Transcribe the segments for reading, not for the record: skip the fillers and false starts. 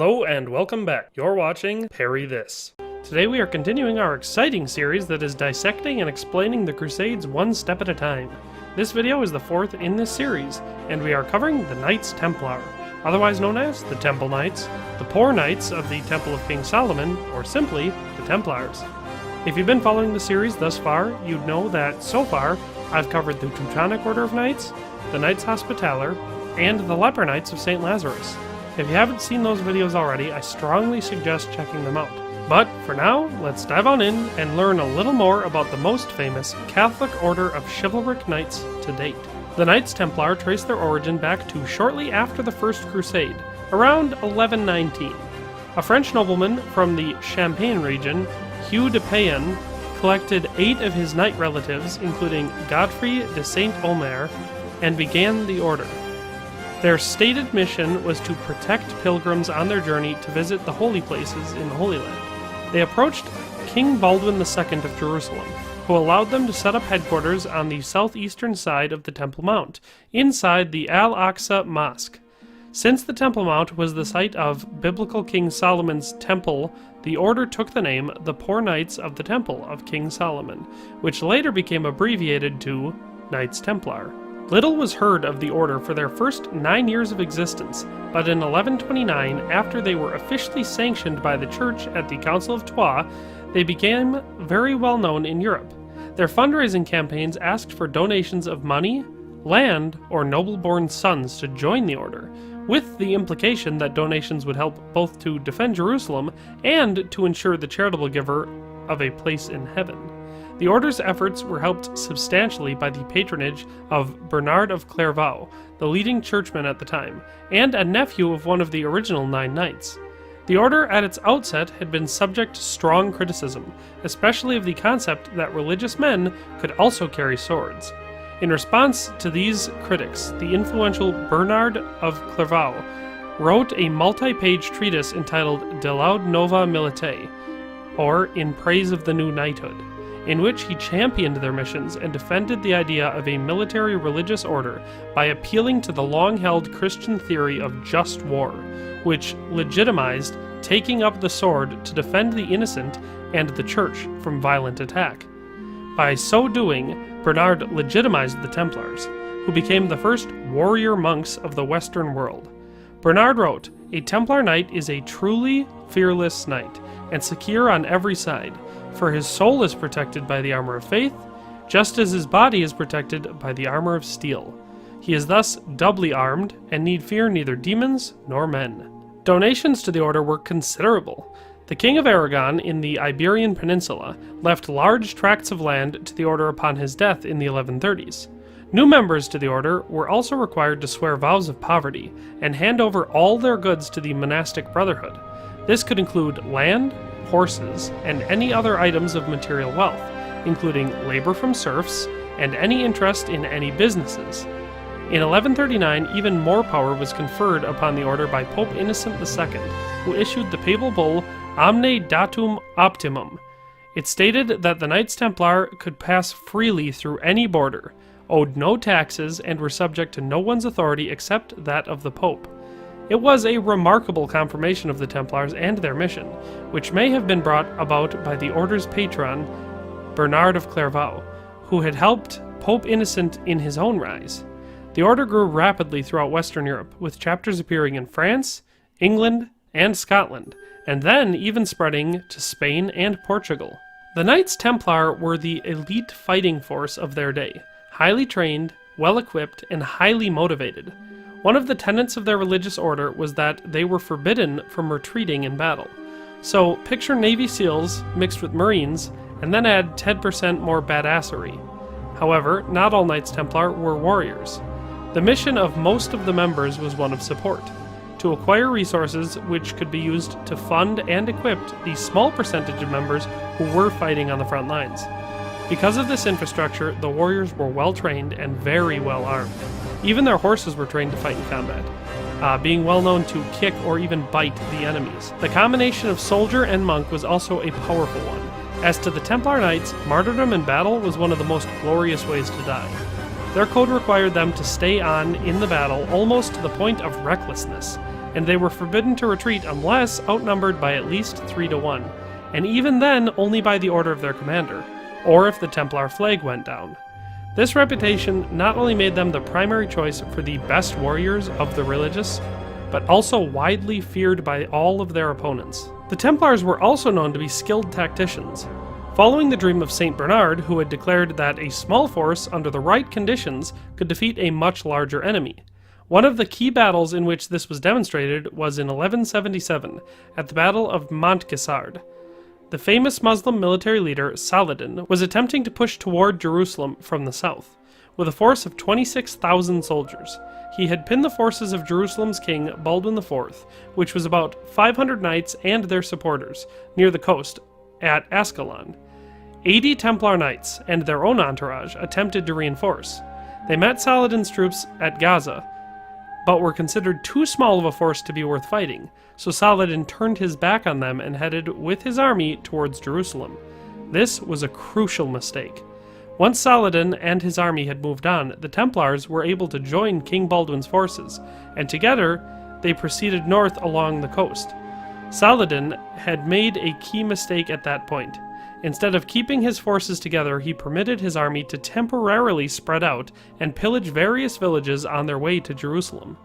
Hello and welcome back. You're watching Parry This. Today we are continuing our exciting series that is dissecting and explaining the Crusades one step at a time. This video is the fourth in this series, and we are covering the Knights Templar, otherwise known as the Temple Knights, the Poor Knights of the Temple of King Solomon, or simply the Templars. If you've been following the series thus far, you'd know that so far I've covered the Teutonic Order of Knights, the Knights Hospitaller, and the Leper Knights of St. Lazarus. If you haven't seen those videos already, I strongly suggest checking them out. But for now, let's dive on in and learn a little more about the most famous Catholic order of chivalric knights to date. The Knights Templar trace their origin back to shortly after the First Crusade, around 1119. A French nobleman from the Champagne region, Hugh de Payens, collected 8 of his knight relatives, including Godfrey de Saint-Omer, and began the order. Their stated mission was to protect pilgrims on their journey to visit the holy places in the Holy Land. They approached King Baldwin II of Jerusalem, who allowed them to set up headquarters on the southeastern side of the Temple Mount, inside the Al-Aqsa Mosque. Since the Temple Mount was the site of biblical King Solomon's temple, the order took the name the Poor Knights of the Temple of King Solomon, which later became abbreviated to Knights Templar. Little was heard of the order for their first 9 years of existence, but in 1129, after they were officially sanctioned by the Church at the Council of Troyes, they became very well known in Europe. Their fundraising campaigns asked for donations of money, land, or noble-born sons to join the order, with the implication that donations would help both to defend Jerusalem and to ensure the charitable giver of a place in heaven. The order's efforts were helped substantially by the patronage of Bernard of Clairvaux, the leading churchman at the time, and a nephew of one of the original 9 knights. The order at its outset had been subject to strong criticism, especially of the concept that religious men could also carry swords. In response to these critics, the influential Bernard of Clairvaux wrote a multi-page treatise entitled De Laude Nova Militiae, or In Praise of the New Knighthood, in which he championed their missions and defended the idea of a military religious order by appealing to the long-held Christian theory of just war, which legitimized taking up the sword to defend the innocent and the church from violent attack. By so doing, Bernard legitimized the Templars, who became the first warrior monks of the Western world. Bernard wrote, "A Templar knight is a truly fearless knight, and secure on every side, for his soul is protected by the armor of faith, just as his body is protected by the armor of steel. He is thus doubly armed, and need fear neither demons nor men." Donations to the order were considerable. The King of Aragon in the Iberian Peninsula left large tracts of land to the order upon his death in the 1130s. New members to the order were also required to swear vows of poverty and hand over all their goods to the monastic brotherhood. This could include land, horses, and any other items of material wealth, including labor from serfs and any interest in any businesses. In 1139, even more power was conferred upon the order by Pope Innocent II, who issued the papal bull Omne datum optimum. It stated that the Knights Templar could pass freely through any border, owed no taxes, and were subject to no one's authority except that of the Pope. It was a remarkable confirmation of the Templars and their mission, which may have been brought about by the order's patron, Bernard of Clairvaux, who had helped Pope Innocent in his own rise. The order grew rapidly throughout Western Europe, with chapters appearing in France, England, and Scotland, and then even spreading to Spain and Portugal. The Knights Templar were the elite fighting force of their day, highly trained, well-equipped, and highly motivated. One of the tenets of their religious order was that they were forbidden from retreating in battle. So picture Navy SEALs mixed with Marines, and then add 10% more badassery. However, not all Knights Templar were warriors. The mission of most of the members was one of support, to acquire resources which could be used to fund and equip the small percentage of members who were fighting on the front lines. Because of this infrastructure, the warriors were well trained and very well armed. Even their horses were trained to fight in combat, being well known to kick or even bite the enemies. The combination of soldier and monk was also a powerful one. As to the Templar Knights, martyrdom in battle was one of the most glorious ways to die. Their code required them to stay on in the battle almost to the point of recklessness, and they were forbidden to retreat unless outnumbered by at least 3 to 1, and even then only by the order of their commander, or if the Templar flag went down. This reputation not only made them the primary choice for the best warriors of the religious, but also widely feared by all of their opponents. The Templars were also known to be skilled tacticians. Following the dream of Saint Bernard, who had declared that a small force under the right conditions could defeat a much larger enemy. One of the key battles in which this was demonstrated was in 1177, at the Battle of Montgisard. The famous Muslim military leader, Saladin, was attempting to push toward Jerusalem from the south, with a force of 26,000 soldiers. He had pinned the forces of Jerusalem's king, Baldwin IV, which was about 500 knights and their supporters, near the coast, at Ascalon. 80 Templar knights and their own entourage attempted to reinforce. They met Saladin's troops at Gaza, but were considered too small of a force to be worth fighting, so Saladin turned his back on them and headed with his army towards Jerusalem. This was a crucial mistake. Once Saladin and his army had moved on, the Templars were able to join King Baldwin's forces, and together they proceeded north along the coast. Saladin had made a key mistake at that point. Instead of keeping his forces together, he permitted his army to temporarily spread out and pillage various villages on their way to Jerusalem.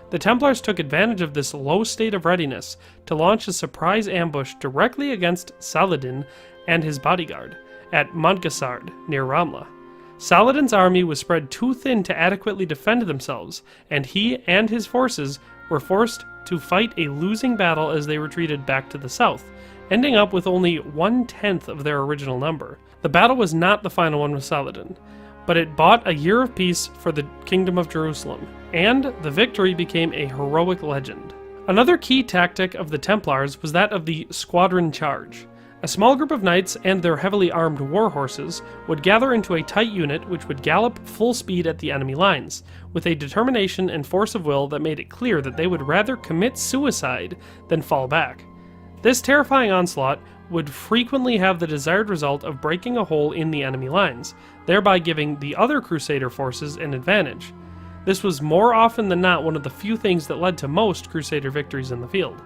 The Templars took advantage of this low state of readiness to launch a surprise ambush directly against Saladin and his bodyguard at Montgisard, near Ramla. Saladin's army was spread too thin to adequately defend themselves, and he and his forces were forced to fight a losing battle as they retreated back to the south, ending up with only 1/10 of their original number. The battle was not the final one with Saladin, but it bought a year of peace for the Kingdom of Jerusalem, and the victory became a heroic legend. Another key tactic of the Templars was that of the squadron charge. A small group of knights and their heavily armed war horses would gather into a tight unit which would gallop full speed at the enemy lines, with a determination and force of will that made it clear that they would rather commit suicide than fall back. This terrifying onslaught would frequently have the desired result of breaking a hole in the enemy lines, thereby giving the other Crusader forces an advantage. This was more often than not one of the few things that led to most Crusader victories in the field.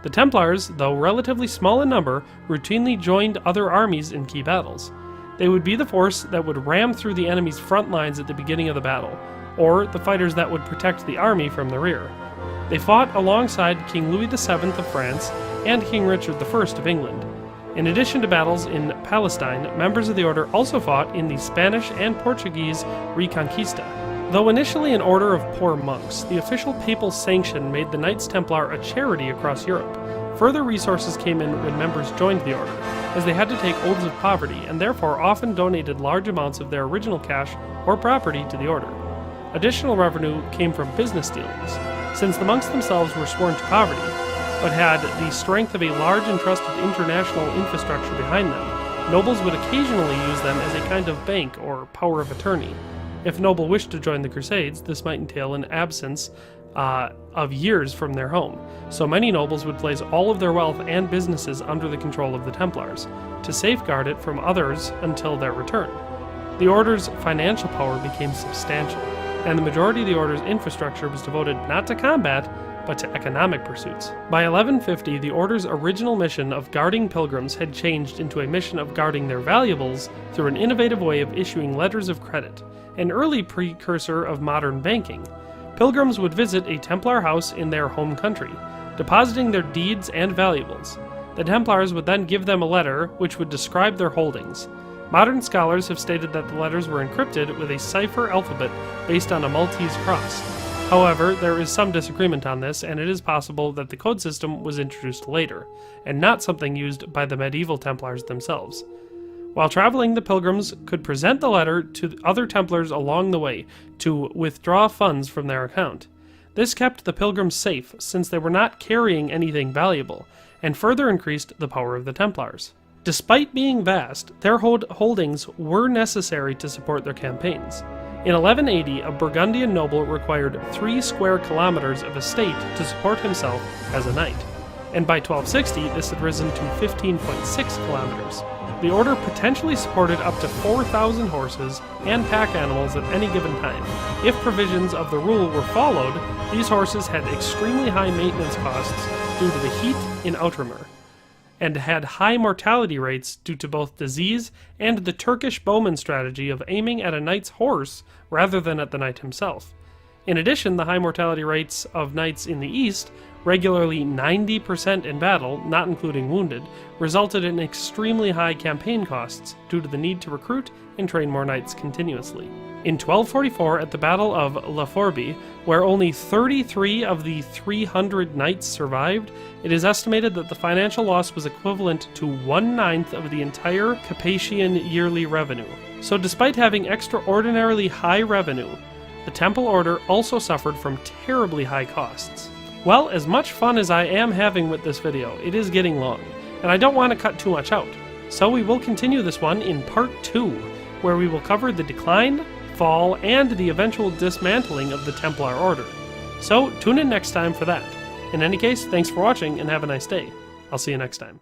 The Templars, though relatively small in number, routinely joined other armies in key battles. They would be the force that would ram through the enemy's front lines at the beginning of the battle, or the fighters that would protect the army from the rear. They fought alongside King Louis VII of France and King Richard I of England. In addition to battles in Palestine, members of the order also fought in the Spanish and Portuguese Reconquista. Though initially an order of poor monks, the official papal sanction made the Knights Templar a charity across Europe. Further resources came in when members joined the order, as they had to take oaths of poverty and therefore often donated large amounts of their original cash or property to the order. Additional revenue came from business dealings, since the monks themselves were sworn to poverty, but had the strength of a large and trusted international infrastructure behind them. Nobles would occasionally use them as a kind of bank or power of attorney. If a noble wished to join the Crusades, this might entail an absence of years from their home, so many nobles would place all of their wealth and businesses under the control of the Templars, to safeguard it from others until their return. The Order's financial power became substantial, and the majority of the Order's infrastructure was devoted not to combat, but to economic pursuits. By 1150, the Order's original mission of guarding pilgrims had changed into a mission of guarding their valuables through an innovative way of issuing letters of credit, an early precursor of modern banking. Pilgrims would visit a Templar house in their home country, depositing their deeds and valuables. The Templars would then give them a letter which would describe their holdings. Modern scholars have stated that the letters were encrypted with a cipher alphabet based on a Maltese cross. However, there is some disagreement on this, and it is possible that the code system was introduced later, and not something used by the medieval Templars themselves. While traveling, the pilgrims could present the letter to other Templars along the way to withdraw funds from their account. This kept the pilgrims safe, since they were not carrying anything valuable, and further increased the power of the Templars. Despite being vast, their holdings were necessary to support their campaigns. In 1180, a Burgundian noble required 3 square kilometers of estate to support himself as a knight, and by 1260 this had risen to 15.6 kilometers. The order potentially supported up to 4,000 horses and pack animals at any given time. If provisions of the rule were followed, these horses had extremely high maintenance costs due to the heat in Outremer, and had high mortality rates due to both disease and the Turkish bowman strategy of aiming at a knight's horse rather than at the knight himself. In addition, the high mortality rates of knights in the east, regularly 90% in battle, not including wounded, resulted in extremely high campaign costs due to the need to recruit and train more knights continuously. In 1244, at the Battle of La Forbie, where only 33 of the 300 knights survived, it is estimated that the financial loss was equivalent to 1/9 of the entire Capetian yearly revenue. So despite having extraordinarily high revenue, the Temple Order also suffered from terribly high costs. Well, as much fun as I am having with this video, it is getting long, and I don't want to cut too much out. So we will continue this one in part 2, where we will cover the decline, fall, and the eventual dismantling of the Templar Order. So tune in next time for that. In any case, thanks for watching and have a nice day. I'll see you next time.